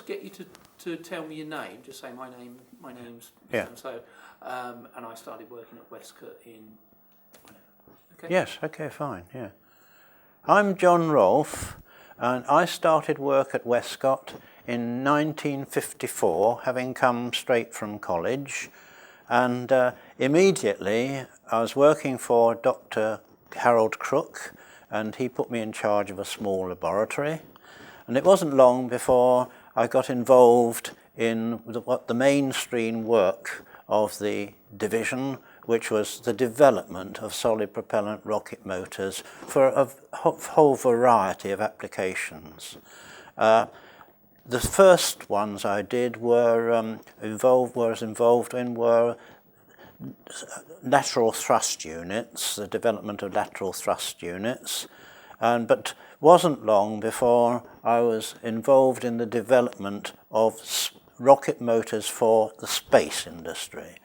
just get you to tell me your name. Just say my name's Yeah. so, and I started working at Westcott in. Okay. Yes. Okay. Fine. Yeah. I'm John Rolph, and I started work at Westcott in 1954, having come straight from college, and immediately I was working for Dr. Harold Crook, and he put me in charge of a small laboratory. And it wasn't long before I got involved in what the mainstream work of the division, which was the development of solid propellant rocket motors for a whole variety of applications. The first ones I did were involved in lateral thrust units, the development of lateral thrust units, but wasn't long before I was involved in the development of rocket motors for the space industry.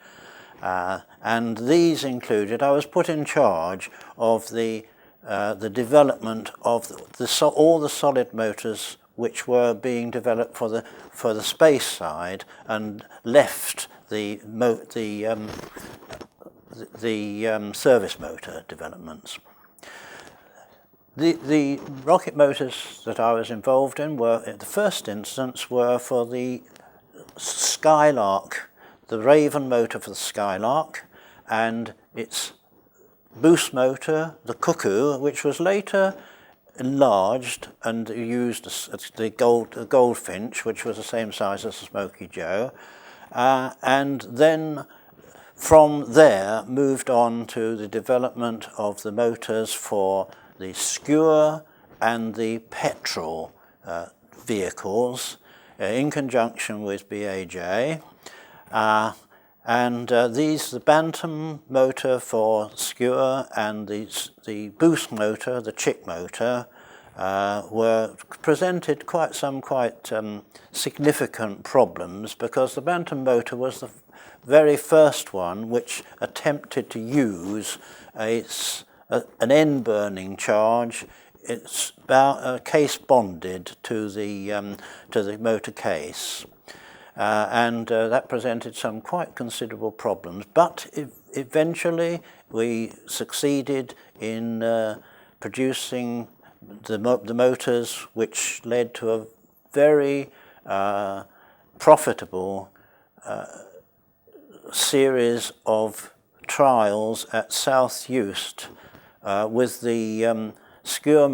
And these included, I was put in charge of the development of all the solid motors which were being developed for the space side, and left the service motor developments. The rocket motors that I was involved in were, in the first instance, were for the Skylark, the Raven motor for the Skylark, and its boost motor, the Cuckoo, which was later enlarged and used the Goldfinch, which was the same size as the Smoky Joe, and then from there moved on to the development of the motors for the Skua and the petrol vehicles in conjunction with BAJ. The Bantam motor for Skua and the boost motor, the Chick motor, presented quite significant problems, because the Bantam motor was the very first one which attempted to use an end-burning charge. It's case bonded to the motor case, and that presented some quite considerable problems. But eventually, we succeeded in producing the motors, which led to a very profitable series of trials at South Eust with the Skua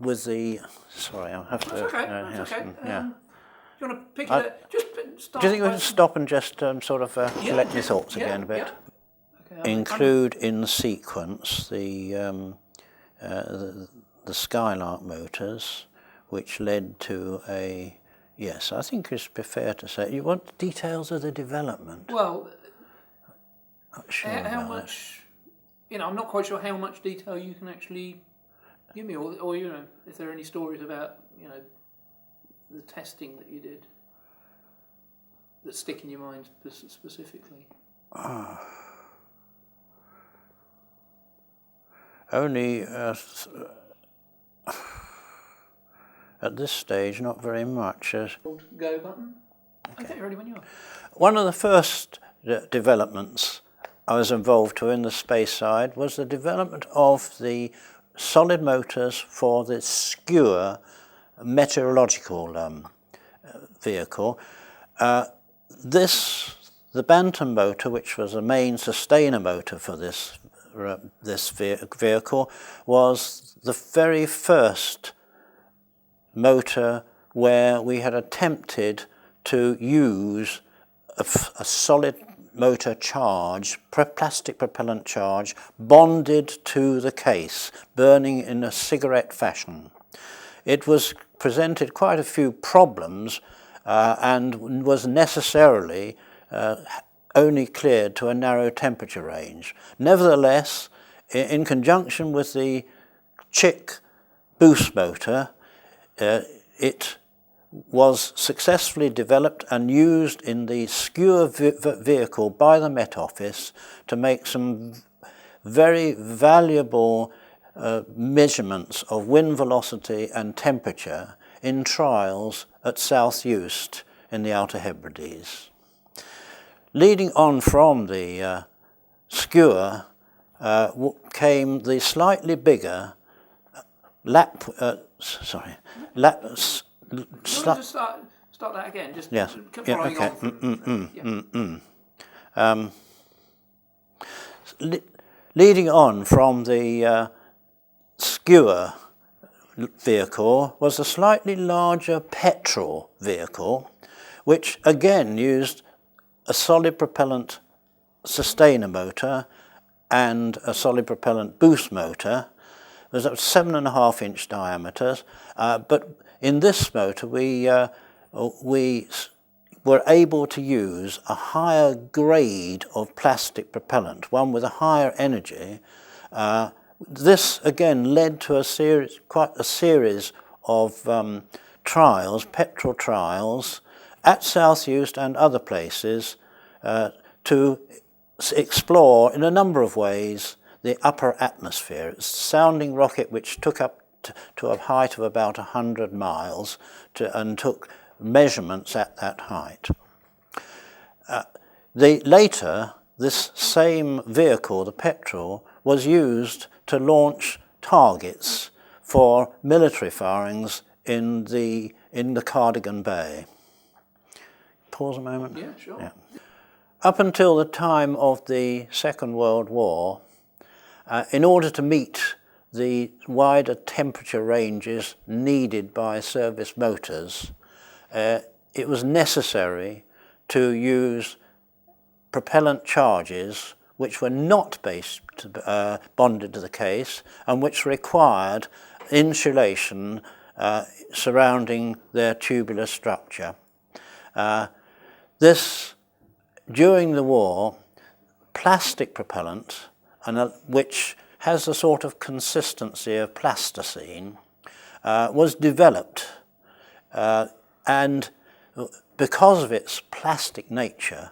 with the. Sorry, I'll have to. That's okay. That's okay. Yeah. Do you want to pick it up? Just start. Do you think we should stop and just collect your thoughts again a bit? Yeah. Okay, Include in sequence the Skylark motors, which led to a. Yes, I think it's fair to say. You want details of the development? Well, Not sure how about much? I'm not quite sure how much detail you can actually give me, or if there are any stories about the testing that you did that stick in your mind specifically. Only at this stage, not very much. Go button. Okay, ready when you are. One of the first developments I was involved to in the space side was the development of the solid motors for the Skua meteorological vehicle. The Bantam motor, which was a main sustainer motor for this vehicle, was the very first motor where we had attempted to use a solid motor charge, plastic propellant charge, bonded to the case, burning in a cigarette fashion. It presented quite a few problems and was necessarily only cleared to a narrow temperature range. Nevertheless, in conjunction with the Chick boost motor, it was successfully developed and used in the Skua vehicle by the Met Office to make some very valuable measurements of wind velocity and temperature in trials at South Eust in the Outer Hebrides. Leading on from the skewer came the slightly bigger Start that again. Just yes. following on. Leading on from the skewer vehicle was a slightly larger petrol vehicle, which again used a solid propellant sustainer motor and a solid propellant boost motor. It was 7.5-inch diameters, but in this motor we were able to use a higher grade of plastic propellant, one with a higher energy. This again led to quite a series of trials, petrol trials, at South Uist and other places, to explore in a number of ways the upper atmosphere. It's a sounding rocket which took up to a height of about 100 miles and took measurements at that height. Later, this same vehicle, the petrol, was used to launch targets for military firings in the Cardigan Bay. Pause a moment. Yeah, sure. Yeah. Up until the time of the Second World War, in order to meet the wider temperature ranges needed by service motors, it was necessary to use propellant charges which were not bonded to the case and which required insulation surrounding their tubular structure. During the war, plastic propellant, which has a sort of consistency of plasticine, was developed, and because of its plastic nature,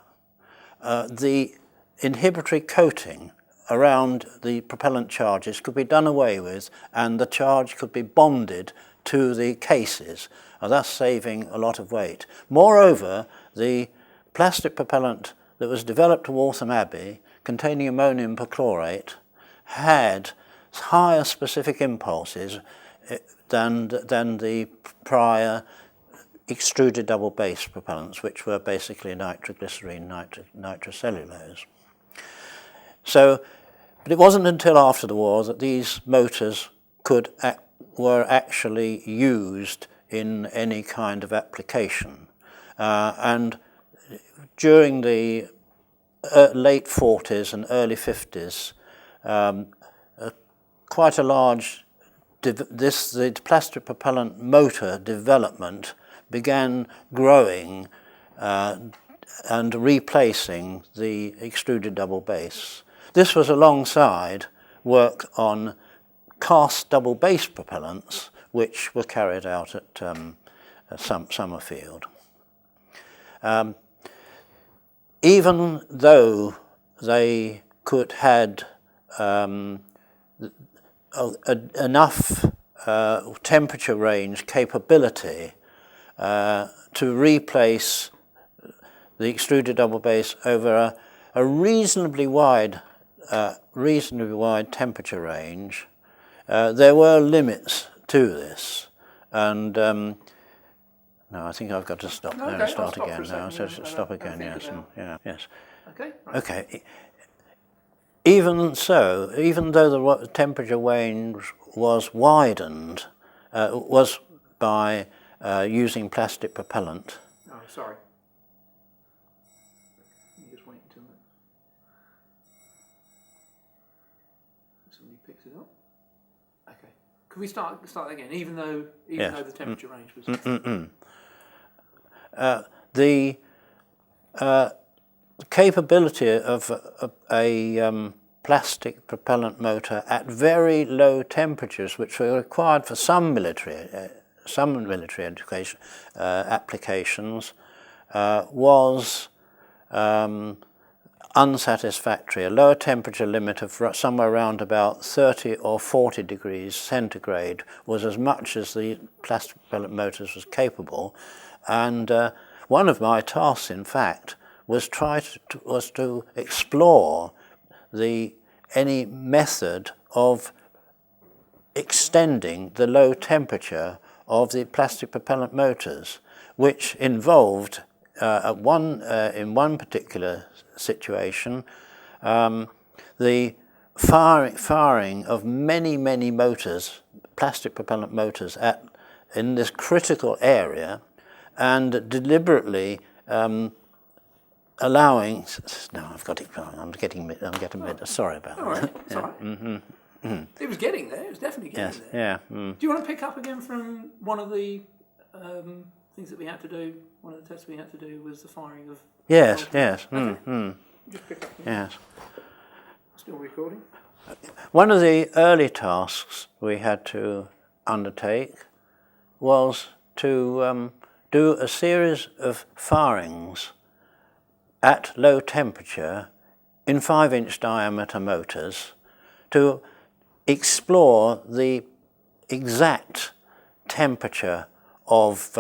the inhibitory coating around the propellant charges could be done away with, and the charge could be bonded to the cases, thus saving a lot of weight. Moreover, the plastic propellant that was developed at Waltham Abbey, containing ammonium perchlorate, had higher specific impulses than the prior extruded double base propellants, which were basically nitroglycerine, nitrocellulose. So, but it wasn't until after the war that these motors were actually used in any kind of application. And during the late 40s and early 50s, quite a large, the plastic propellant motor development began growing and replacing the extruded double base. This was alongside work on cast double base propellants, which were carried out at Summerfield. Even though they had enough temperature range capability to replace the extruded double base over a reasonably wide temperature range, there were limits to this, and no, I think I've got to stop there and start again now. So stop again, yes, yes. Okay. Right. Okay. Even so, even though the temperature range was widened, was by using plastic propellant. Oh, sorry. You just wait until somebody picks it up. Okay. Can we start again? Even though the temperature range was. The capability of a plastic propellant motor at very low temperatures, which were required for some military education applications, was unsatisfactory. A lower temperature limit of somewhere around about 30 or 40 degrees centigrade was as much as the plastic propellant motors was capable, and one of my tasks, in fact, was to explore any method of extending the low temperature of the plastic propellant motors, which involved in one particular situation the firing of many motors, plastic propellant motors, in this critical area, and deliberately allowing. No, I've got it wrong. I'm getting sorry about that. All right, that. it's all right. Mm-hmm. It was getting there. It was definitely getting there. Yeah. Mm. Do you want to pick up again from one of the things that we had to do? One of the tests we had to do was the firing of. Yes. Okay. Just pick up. Yes. Still recording. One of the early tasks we had to undertake was to do a series of firings at low temperature in 5-inch diameter motors to explore the exact temperature of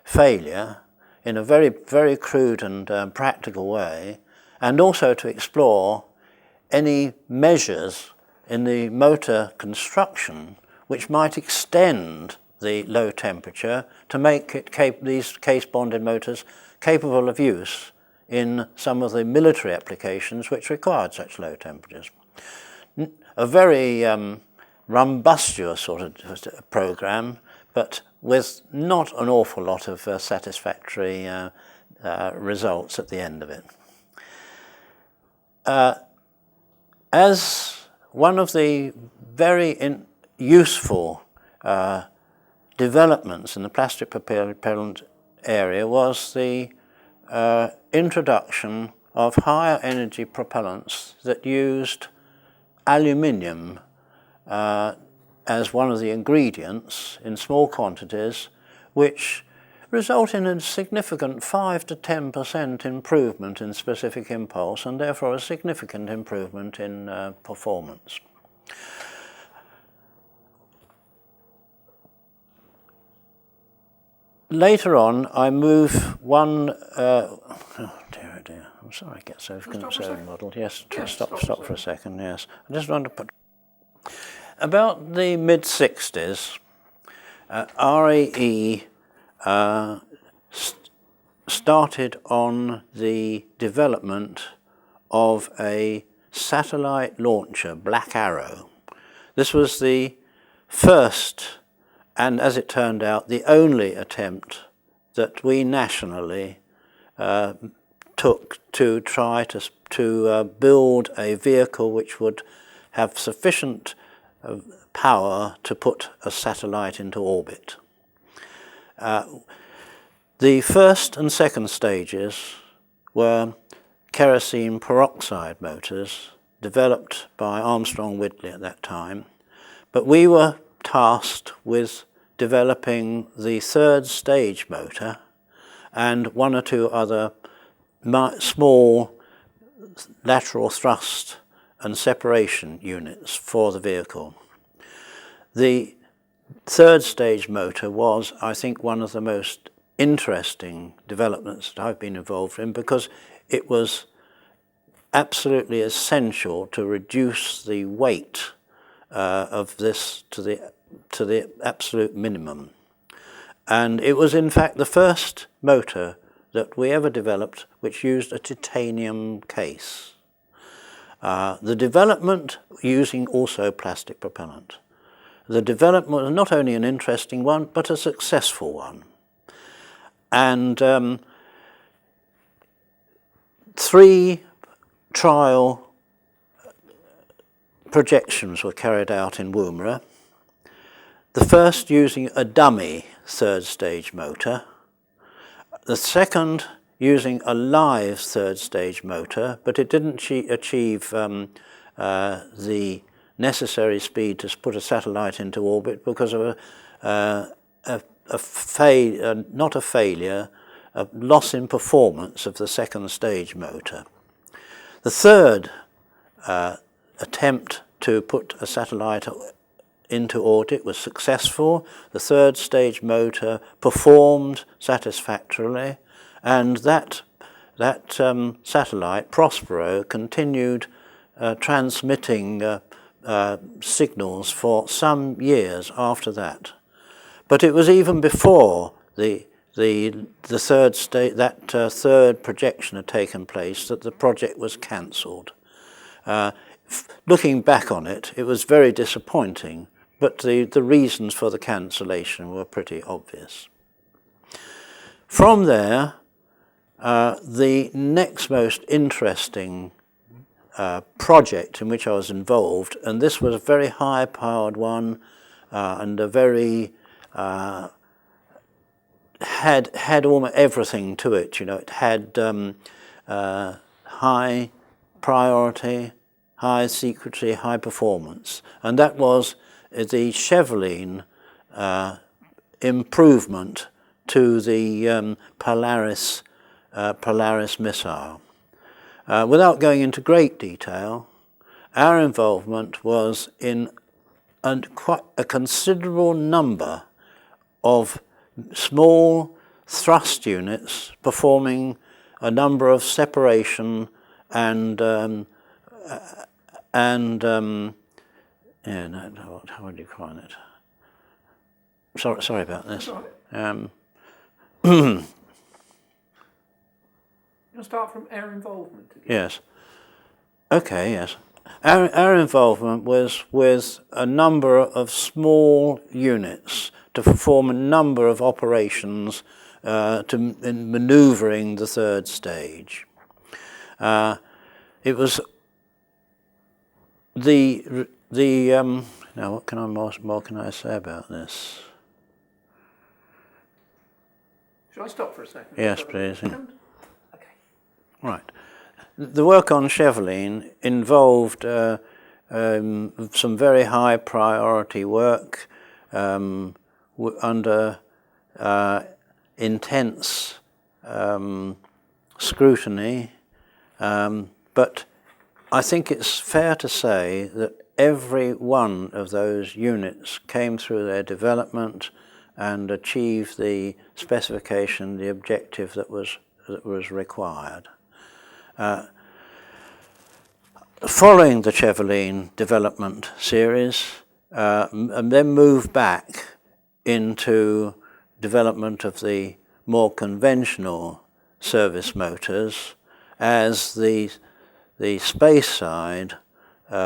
failure in a very crude and practical way, and also to explore any measures in the motor construction which might extend the low temperature to make these case-bonded motors capable of use in some of the military applications which required such low temperatures. A very rumbustious sort of program, but with not an awful lot of satisfactory results at the end of it. As one of the very useful developments in the plastic propellant area was the introduction of higher energy propellants that used aluminium as one of the ingredients in small quantities, which result in a significant 5 to 10% improvement in specific impulse, and therefore a significant improvement in performance. Later on, I move one. Oh dear! I'm sorry, I get so muddled. Yes, stop for a second. Yes, I just want to put. About the mid-60s, RAE started on the development of a satellite launcher, Black Arrow. This was the first, and as it turned out, the only attempt that we nationally took to try to build a vehicle which would have sufficient power to put a satellite into orbit. The first and second stages were kerosene peroxide motors developed by Armstrong Whitley at that time, but we were tasked with developing the third stage motor and one or two other small lateral thrust and separation units for the vehicle. The third stage motor was, I think, one of the most interesting developments that I've been involved in, because it was absolutely essential to reduce the weight of this to the absolute minimum. And it was in fact the first motor that we ever developed which used a titanium case. The development using also plastic propellant. The development was not only an interesting one, but a successful one. And 3 trial projections were carried out in Woomera. The first using a dummy third stage motor. The second using a live third stage motor, but it didn't achieve the necessary speed to put a satellite into orbit because of a loss in performance of the second stage motor. The third attempt to put a satellite into orbit was successful. The third stage motor performed satisfactorily, and that satellite, Prospero, continued transmitting signals for some years after that. But it was even before the third third projection had taken place that the project was cancelled. Looking back on it, it was very disappointing, but the reasons for the cancellation were pretty obvious. From there, the next most interesting project in which I was involved, and this was a very high-powered one, and a very had almost everything to it. You know, it had high priority, high secrecy, high performance, and that was the Cheveline improvement to the Polaris missile. Without going into great detail, our involvement was in quite a considerable number of small thrust units performing a number of separation and how would you call it? Sorry about this. You'll start from our involvement again. Yes. Okay, yes. Our involvement was with a number of small units to perform a number of operations in manoeuvring the third stage. It was now what more can I say about this? Shall I stop for a second? Yes, please. Yeah. Okay. Right. The work on Cheveline involved some very high priority work under intense scrutiny, but I think it's fair to say that every one of those units came through their development and achieved the specification, the objective that was required. Following the Cheveline development series, and then moved back into development of the more conventional service motors as the space side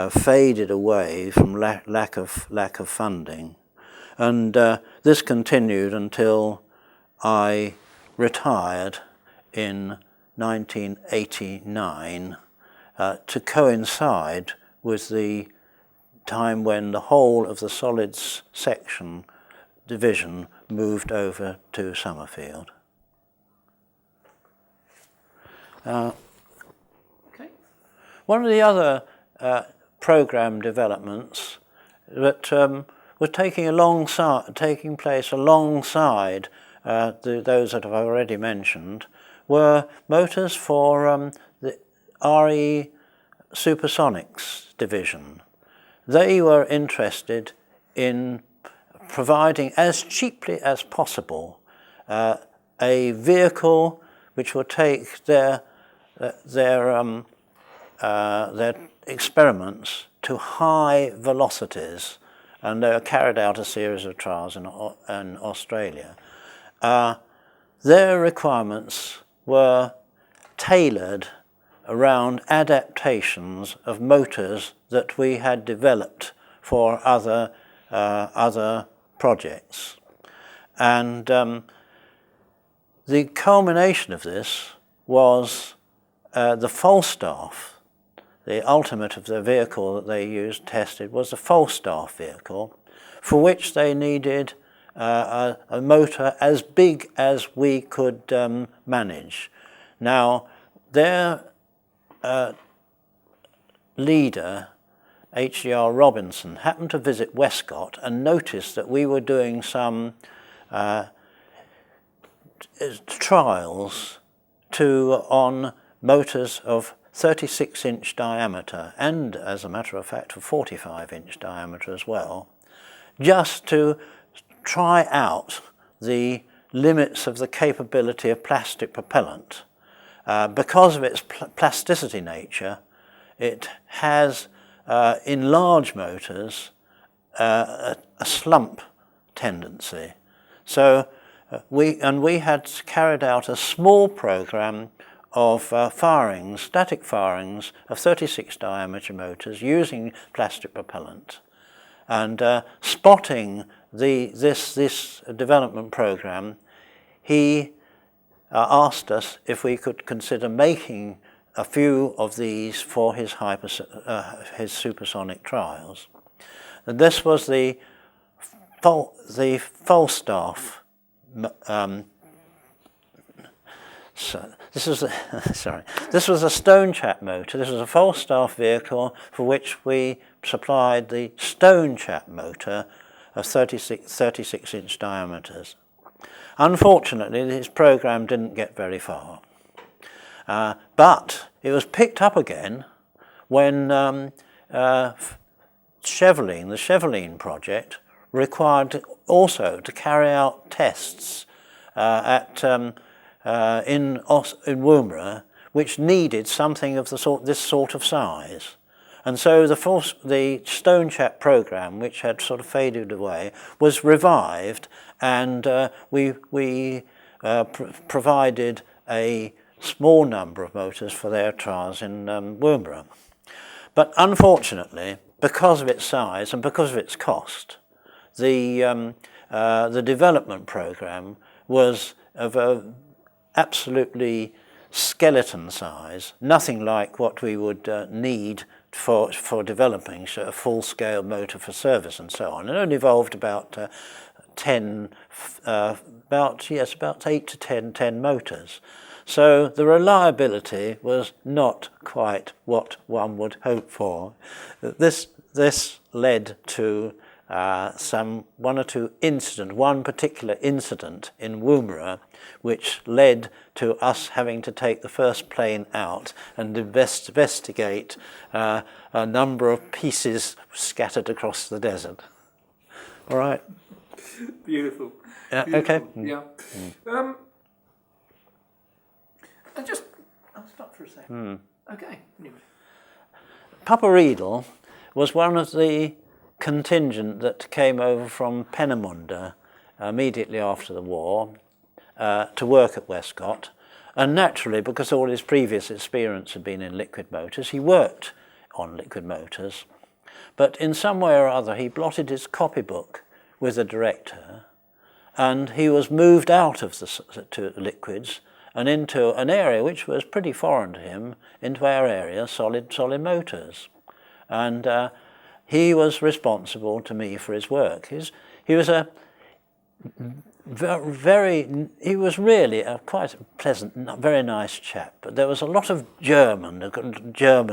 faded away from lack of funding, and this continued until I retired in 1989 to coincide with the time when the whole of the solids section division moved over to Summerfield. Okay. One of the other program developments that were taking place alongside those that I've already mentioned were motors for the RE Supersonics division. They were interested in providing as cheaply as possible a vehicle which would take their experiments to high velocities, and they carried out a series of trials in Australia. Their requirements were tailored around adaptations of motors that we had developed for other projects. And the culmination of this was the Falstaff. The ultimate of the vehicle that they tested was the Falstaff vehicle, for which they needed a motor as big as we could manage. Now, their leader, H.E.R. Robinson, happened to visit Westcott and noticed that we were doing some trials on motors of 36-inch diameter, and as a matter of fact, a 45-inch diameter as well, just to try out the limits of the capability of plastic propellant. Because of its plasticity nature, it has, in large motors, a slump tendency. So we had carried out a small program of static firings of 36 diameter motors using plastic propellant, and spotting this development program, he asked us if we could consider making a few of these for his supersonic trials. And this was the Falstaff. This was a Stonechat motor. This was a Falstaff vehicle for which we supplied the Stonechat motor of 36-inch diameters. Unfortunately, his program didn't get very far, but it was picked up again when the Cheveline project required also to carry out tests in Woomera, which needed something of this sort of size. And so the Stonechat program, which had sort of faded away, was revived, and we provided a small number of motors for their trials in Woomera. But unfortunately, because of its size and because of its cost, the development program was of a absolutely skeleton size, nothing like what we would need for developing a full-scale motor for service and so on. It only involved about 8 to 10 motors. So the reliability was not quite what one would hope for. This led to one particular incident in Woomera, which led to us having to take the first plane out and investigate a number of pieces scattered across the desert. All right. Beautiful. Yeah. Beautiful. Okay. Yeah. I'll stop for a second. Okay. Anyway. Paparidal was one of the contingent that came over from Peenemünde immediately after the war to work at Westcott, and naturally, because all his previous experience had been in liquid motors, he worked on liquid motors, but in some way or other he blotted his copybook with the director, and he was moved out of to liquids and into an area which was pretty foreign to him, into our area, solid motors, and he was responsible to me for his work. He was really a quite pleasant, very nice chap, but there was a lot of German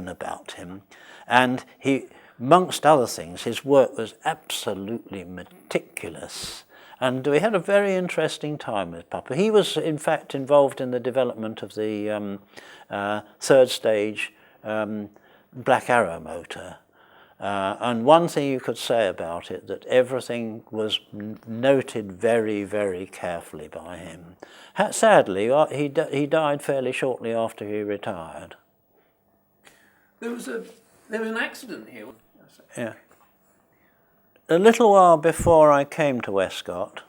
about him, and he, amongst other things, his work was absolutely meticulous, and we had a very interesting time with Papa. He was, in fact, involved in the development of the third stage Black Arrow motor. And one thing you could say about it, that everything was noted very, very carefully by him. Sadly, he died fairly shortly after he retired. There was an accident here. Yeah. A little while before I came to Westcott,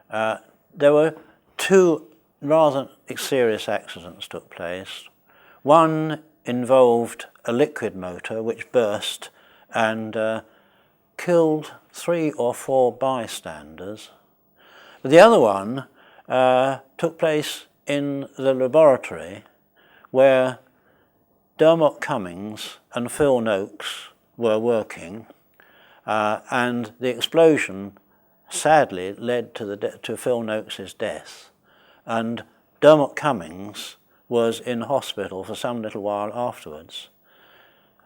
there were two rather serious accidents took place. One involved a liquid motor which burst and killed 3 or 4 bystanders. The other one took place in the laboratory where Dermot Cummings and Phil Noakes were working, and the explosion sadly led to Phil Noakes' death, and Dermot Cummings was in hospital for some little while afterwards.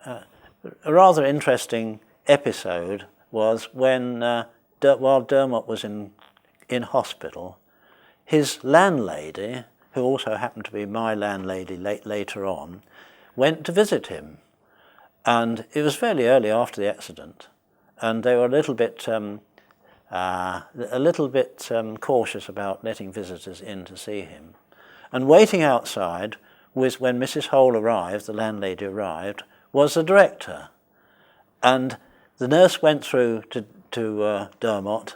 A rather interesting episode was when, while Dermot was in hospital, his landlady, who also happened to be my landlady later on, went to visit him. And it was fairly early after the accident, and they were a little bit a little bit cautious about letting visitors in to see him. And waiting outside when Mrs. Hole arrived, the landlady arrived, was the director. And the nurse went through to Dermot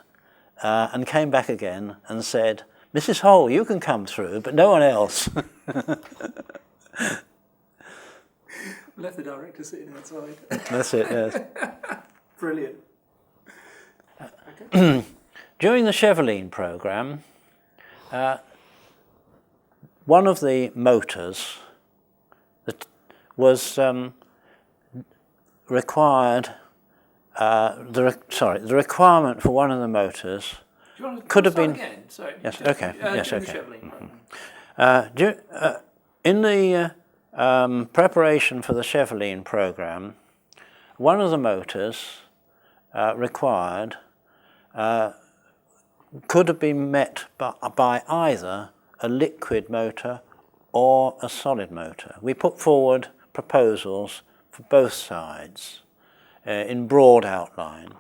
and came back again and said, "Mrs. Hole, you can come through, but no one else." Left the director sitting outside. That's it, yes. Brilliant. During the Cheveline programme, one of the motors that was required, the requirement for one of the motors could have been. Again? Sorry. Yes. Okay. Yes. The Okay. Cheveline programme. In the preparation for the Cheveline programme, one of the motors required could have been met by either a liquid motor or a solid motor. We put forward proposals for both sides in broad outline,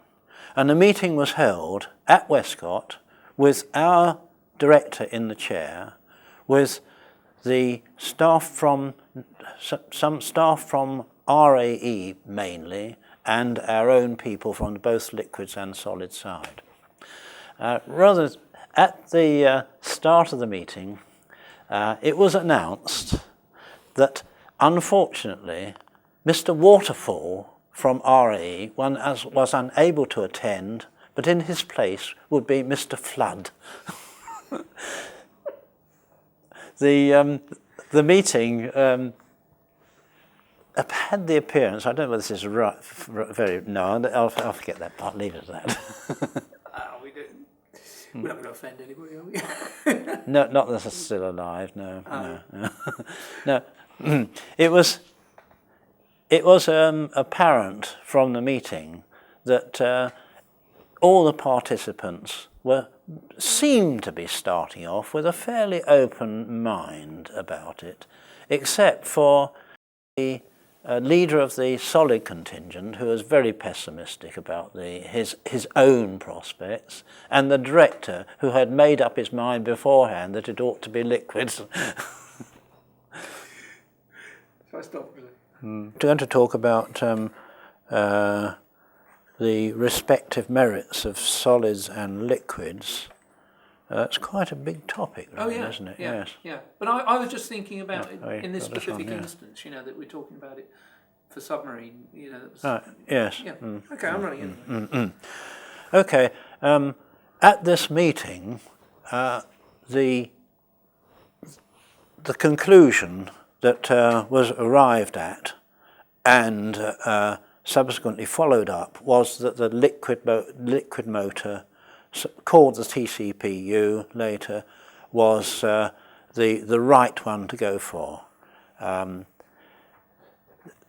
and the meeting was held at Westcott with our director in the chair, with the staff from some staff from RAE mainly, and our own people from both liquids and solid side. Rather, at the start of the meeting, it was announced that unfortunately Mr. Waterfall from RAE was unable to attend, but in his place would be Mr. Flood. The meeting had the appearance, I don't know whether this is right, I'll forget that part, leave it at that. We're not going to offend anybody, are we? No, not that it's still alive, no. No. It was apparent from the meeting that all the participants seemed to be starting off with a fairly open mind about it, except for the leader of the solid contingent, who was very pessimistic about his own prospects, and the director, who had made up his mind beforehand that it ought to be liquids. So I stopped, really. We're going to talk about the respective merits of solids and liquids. It's quite a big topic, really, isn't it? Yeah, yes. Yeah. But I was just thinking about in this specific instance, that we're talking about it for submarine, that was, yes. Yeah. Okay, I'm running in. Okay. At this meeting, the conclusion that was arrived at and subsequently followed up was that the liquid motor, called the TCPU later, was the right one to go for.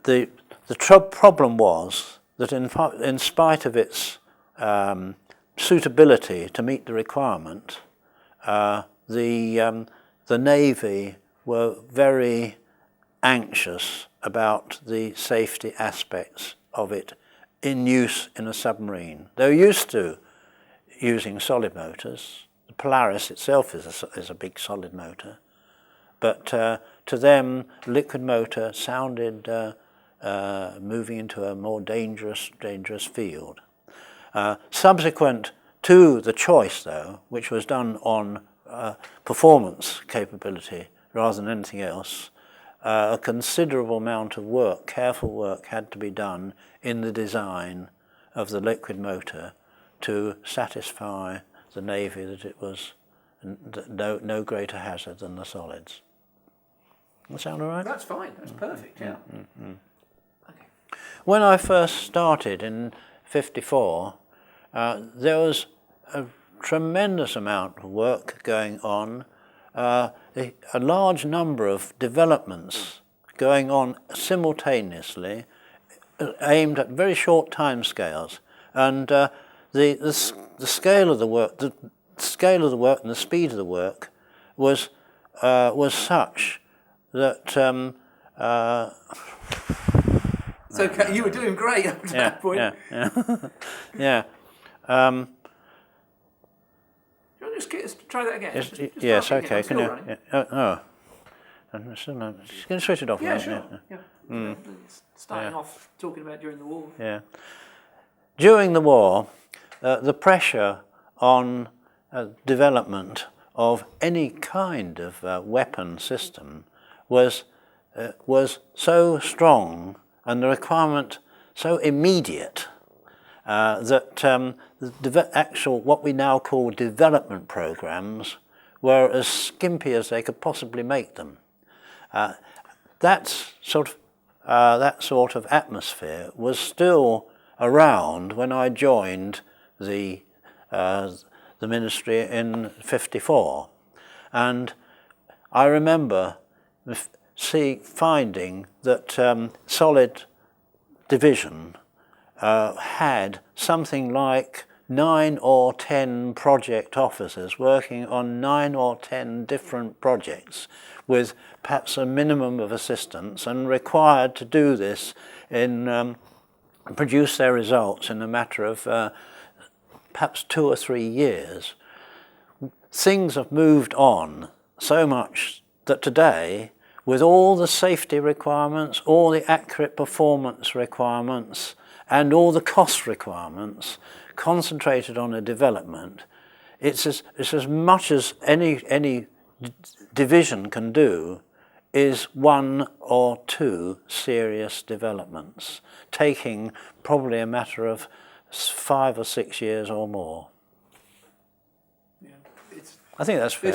The problem was that in spite of its suitability to meet the requirement, the Navy were very anxious about the safety aspects of it in use in a submarine. They're used to using solid motors. The Polaris itself is a big solid motor, but to them, liquid motor sounded moving into a more dangerous field. Subsequent to the choice, though, which was done on performance capability rather than anything else, a considerable amount of work, careful work, had to be done in the design of the liquid motor to satisfy the Navy that it was no greater hazard than the solids. That sound all right? That's fine. That's perfect. Yeah. Okay. When I first started in '54, there was a tremendous amount of work going on, a large number of developments going on simultaneously, aimed at very short time scales, and the scale of the work, and the speed of the work was such that. So you were doing great up to that point. Yeah. just try that again? Just yes, start okay. again. I'm still running. I'm still not. Just going to switch it off. Yeah, right? sure. Yeah. Starting off talking about during the war. Yeah. During the war, the pressure on development of any kind of weapon system was so strong, and the requirement so immediate that the actual what we now call development programs were as skimpy as they could possibly make them. That sort of atmosphere was still around when I joined the ministry in '54, and I remember finding that Solid Division had something like 9 or 10 project officers working on 9 or 10 different projects with perhaps a minimum of assistance, and required to do this in produce their results in a matter of perhaps 2 or 3 years. Things have moved on so much that today, with all the safety requirements, all the accurate performance requirements, and all the cost requirements concentrated on a development, it's as much as any division can do is 1 or 2 serious developments, taking probably a matter of 5 or 6 years or more. Yeah, I think that's fair.